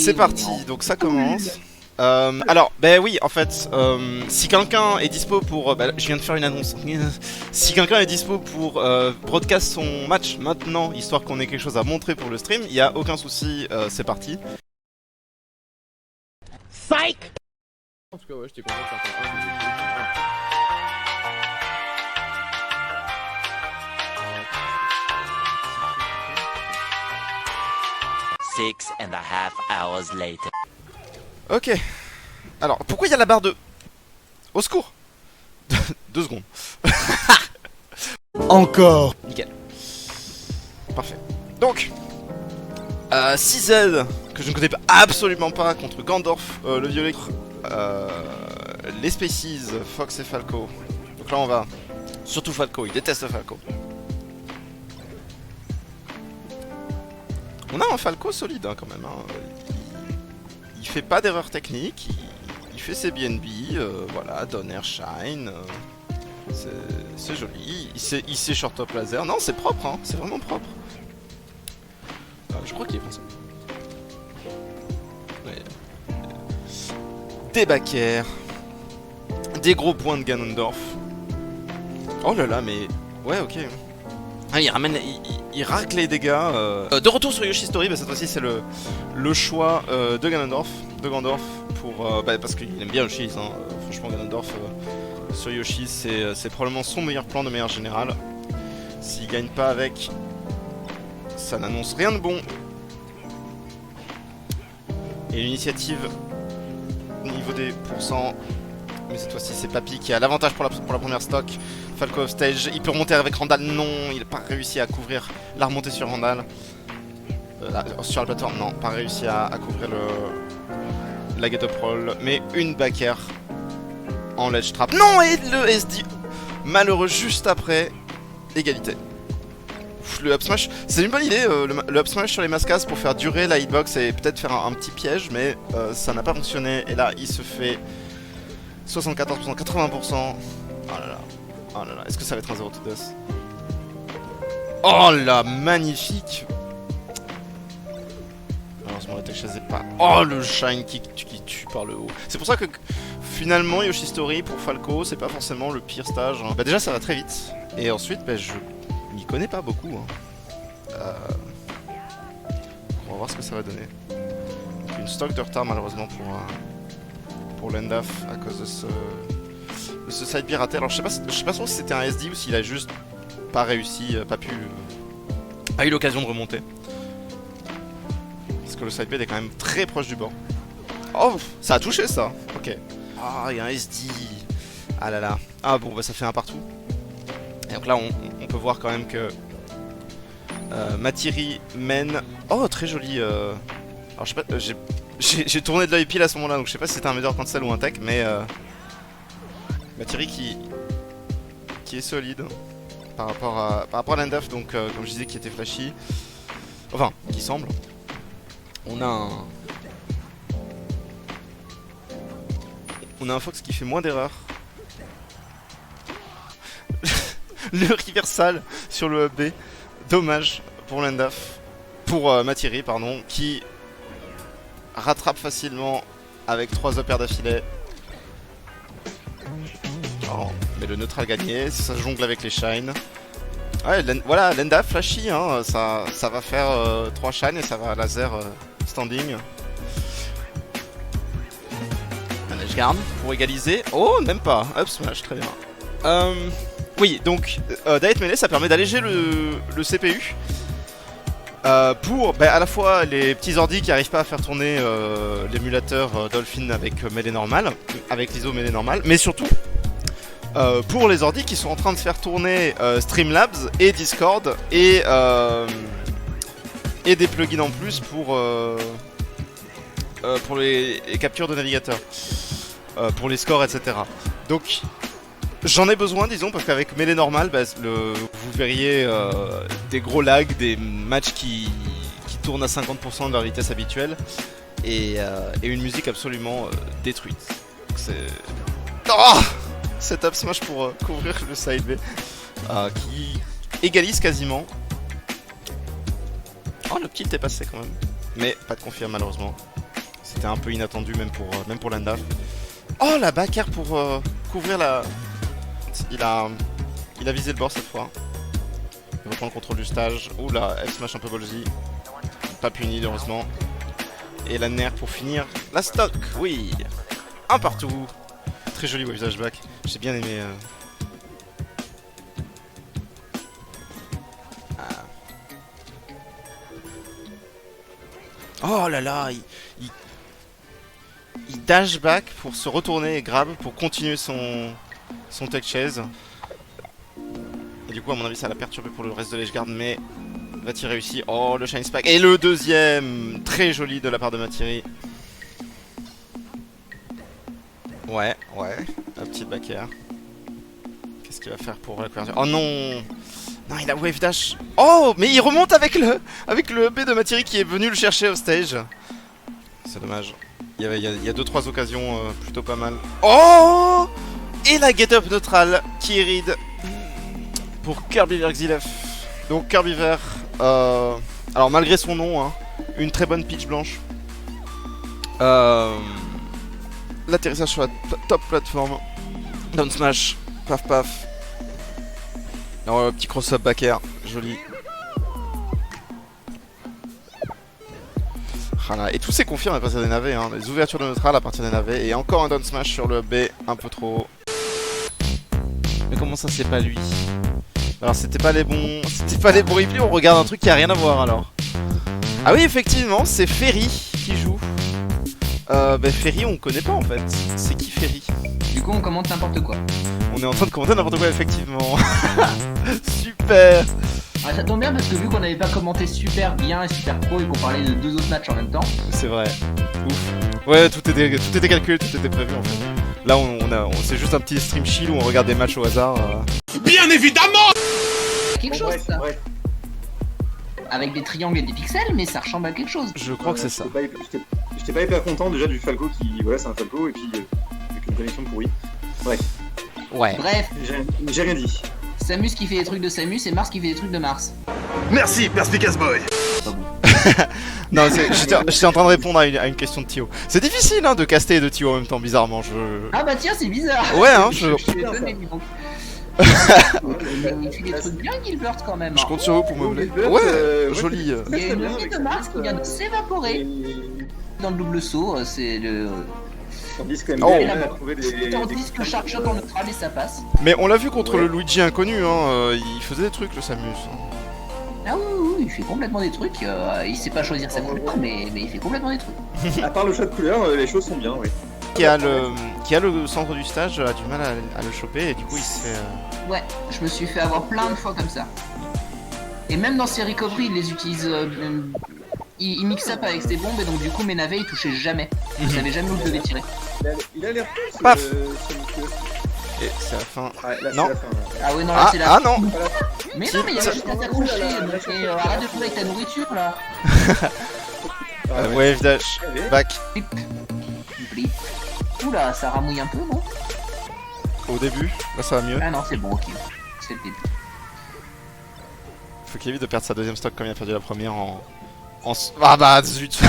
C'est parti, donc ça commence. Alors, ben oui, en fait, si quelqu'un est dispo pour... je viens de faire une annonce. Si quelqu'un est dispo pour broadcast son match maintenant, histoire qu'on ait quelque chose à montrer pour le stream, il n'y a aucun souci, c'est parti. Psych! En tout cas, ouais, j'étais content de faire ça. 6.5 hours later. Ok. Alors, pourquoi il y a la barre de... Au secours. 2 secondes. Encore! Nickel. Parfait. Donc, 6Z, que je ne connais pas, absolument pas, contre Gandorf, le violet, les Species, Fox et Falco. Donc là on va... Surtout Falco, il déteste Falco. On a un Falco solide hein, quand même. Hein. Il fait pas d'erreur technique, il fait ses BNB, voilà, Donner, Shine... C'est joli, il sait short top laser. Non, c'est propre, hein, c'est vraiment propre. Je crois qu'il est français. Ouais. Des backers. Des gros points de Ganondorf. Oh là là, mais... Ouais, ok. Ah, il ramène... Il racle les dégâts. De retour sur Yoshi Story, bah, cette fois-ci c'est le choix de Ganondorf. De Gandorf, pour... parce qu'il aime bien Yoshi, hein. Franchement, Ganondorf... sur Yoshi, c'est probablement son meilleur plan de meilleur général. S'il gagne pas avec, ça n'annonce rien de bon. Et l'initiative, niveau des pourcents, mais cette fois-ci c'est Papy qui a l'avantage pour la première stock. Falco off stage, il peut remonter avec Randall, non, il n'a pas réussi à couvrir la remontée sur Randall. Sur la plateforme, non, pas réussi à couvrir la get up roll, mais une backer en ledge trap. Non, et le SD malheureux juste après. Égalité. Ouf, le up smash, c'est une bonne idée, le up smash sur les mascas pour faire durer la hitbox et peut-être faire un petit piège, mais ça n'a pas fonctionné. Et là, il se fait 74%, 80%. Oh là là. Oh là là. Est-ce que ça va être un 0 to death? Oh là, magnifique. Malheureusement, la tech chase est pas... Oh, le shine qui tue par le haut. C'est pour ça que... Finalement, Yoshi Story pour Falco, c'est pas forcément le pire stage. Hein. Bah déjà, ça va très vite. Et ensuite, je m'y connais pas beaucoup. Hein. On va voir ce que ça va donner. Donc, une stock de retard, malheureusement, pour Lendaf à cause de ce side B raté. Alors, je sais pas trop si c'était un SD ou s'il a juste pas réussi, pas eu l'occasion de remonter. Parce que le side B est quand même très proche du bord. Oh, ça a touché ça. Ok. Ah, il y a un SD. Ah là là. Ah bon, bah ça fait un partout. Et donc là, on peut voir quand même que Matiri mène. Oh, très joli. Alors je sais pas, j'ai tourné de l'œil pile à ce moment-là, donc je sais pas si c'était un meilleur cancel ou un tech, mais Matiri qui est solide par rapport à Lendaf, donc comme je disais, qui était flashy. Enfin, qui semble. On a un Fox qui fait moins d'erreurs. Le reversal sur le up B. Dommage pour Lendaf. Pour Matiri, pardon. Qui rattrape facilement avec 3 uppers d'affilée. Oh, mais le neutral gagné. Ça jongle avec les shines. Ouais, voilà, Lendaf flashy. Hein, ça va faire 3 shines et ça va laser standing. Je garde pour égaliser. Oh, même pas. Up smash, très bien. Oui, donc Direct Melee, ça permet d'alléger le CPU pour à la fois les petits ordi qui arrivent pas à faire tourner l'émulateur Dolphin avec Melee normal, avec l'ISO Melee normal, mais surtout pour les ordi qui sont en train de faire tourner Streamlabs et Discord et des plugins en plus pour les captures de navigateur. Pour les scores, etc. Donc, j'en ai besoin, disons, parce qu'avec Melee normal, vous verriez des gros lags, des matchs qui tournent à 50% de leur vitesse habituelle, et une musique absolument détruite. C'est... Oh, cet up smash pour couvrir le side B, qui égalise quasiment. Oh, le kill est passé quand même. Mais pas de confirme malheureusement. C'était un peu inattendu même pour Landa. Oh la back air pour couvrir la... Il a visé le bord cette fois. Il reprend le contrôle du stage. Oula, F smash un peu ballsy. Pas puni heureusement. Et la nerf pour finir la stock, oui. Un partout. Très joli wave dash back. J'ai bien aimé. Oh là là, il dash back pour se retourner et grab pour continuer son tech chase. Et du coup, à mon avis, ça l'a perturbé pour le reste de l'edge guard, mais Vati réussit. Oh, le shine spike. Et le deuxième, très joli de la part de Matiri. Ouais, un petit back air. Qu'est-ce qu'il va faire pour la couverture? Oh non! Non, il a wave dash. Oh, mais il remonte avec le B de Matiri qui est venu le chercher au stage. C'est dommage. Il y a 2-3 occasions plutôt pas mal. Oh! Et la get up neutrale qui héride pour Kirbyver Xilef. Donc Kirbyver, alors malgré son nom, hein, une très bonne pitch blanche. L'atterrissage sur la top plateforme. Down smash, paf paf. Alors petit cross-up back air, joli. Voilà. Et tout s'est confirmé à partir des navets, hein. Les ouvertures de neutral à partir des navets. Et encore un down smash sur le B, un peu trop haut. Mais comment ça c'est pas lui? Alors c'était pas les bons replays, on regarde un truc qui a rien à voir alors. Ah oui effectivement, c'est Ferry qui joue. Ferry on connaît pas en fait. C'est qui Ferry? Du coup, on commente n'importe quoi. On est en train de commenter n'importe quoi effectivement. Super. Ah, ça tombe bien parce que vu qu'on n'avait pas commenté super bien et super pro et qu'on parlait de 2 autres matchs en même temps. C'est vrai. Ouf. Ouais, tout était calculé, tout était prévu en fait. Là, c'est juste un petit stream chill où on regarde des matchs au hasard. Bien évidemment! Quelque chose ça. Avec des triangles et des pixels, mais ça ressemble à quelque chose. Je crois que c'est ça. J'étais pas hyper content déjà du Falco qui. Voilà, c'est un Falco et puis avec une connexion pourrie. Bref, Ouais. Bref, j'ai rien dit. Samus qui fait des trucs de Samus et Mars qui fait des trucs de Mars. Merci, Perspicace Boy! Non, j'étais en train de répondre à une question de Thio. C'est difficile hein, de caster et de Thio en même temps, bizarrement. Ah bah tiens, c'est bizarre. Ouais, hein, Je suis étonné, dis donc. Il fait des trucs bien Gilbert quand même. Je compte sur vous pour me mener. Gilbert, Ouais, joli. Il y a une vie de Mars qui vient de s'évaporer dans le double saut, c'est le... Tandis que Oh. MDL a trouvé des. Tandis que Shark Shot en neutral et ça passe. Mais on l'a vu contre le Luigi inconnu, hein, il faisait des trucs le Samus. Ah oui, il fait complètement des trucs, il sait pas choisir sa couleur, mais il fait complètement des trucs. À part le choix de couleur, les choses sont bien, oui. Qui a le centre du stage a du mal à le choper et du coup il se fait... Ouais, je me suis fait avoir plein de fois comme ça. Et même dans ses recovery, il les utilise... il mixe up avec ses bombes et donc du coup mes navets ils touchaient jamais. Je savais jamais où je devais tirer. Il a l'air cool, Paf. ce monsieur. Et c'est la fin. Ouais, là, Non. c'est la fin. Ouais. Ah ouais non là c'est la... Ah non. Mais non mais il y a juste à t'accrocher, et arrête de jouer avec ta nourriture là. Wave dash, Allez. back. Blip. Blip. Oula, ça ramouille un peu non? Au début, là ça va mieux. Ah non c'est bon, ok. C'est le début. Faut qu'il évite de perdre sa deuxième stock comme il a perdu la première en... Ah bah zut.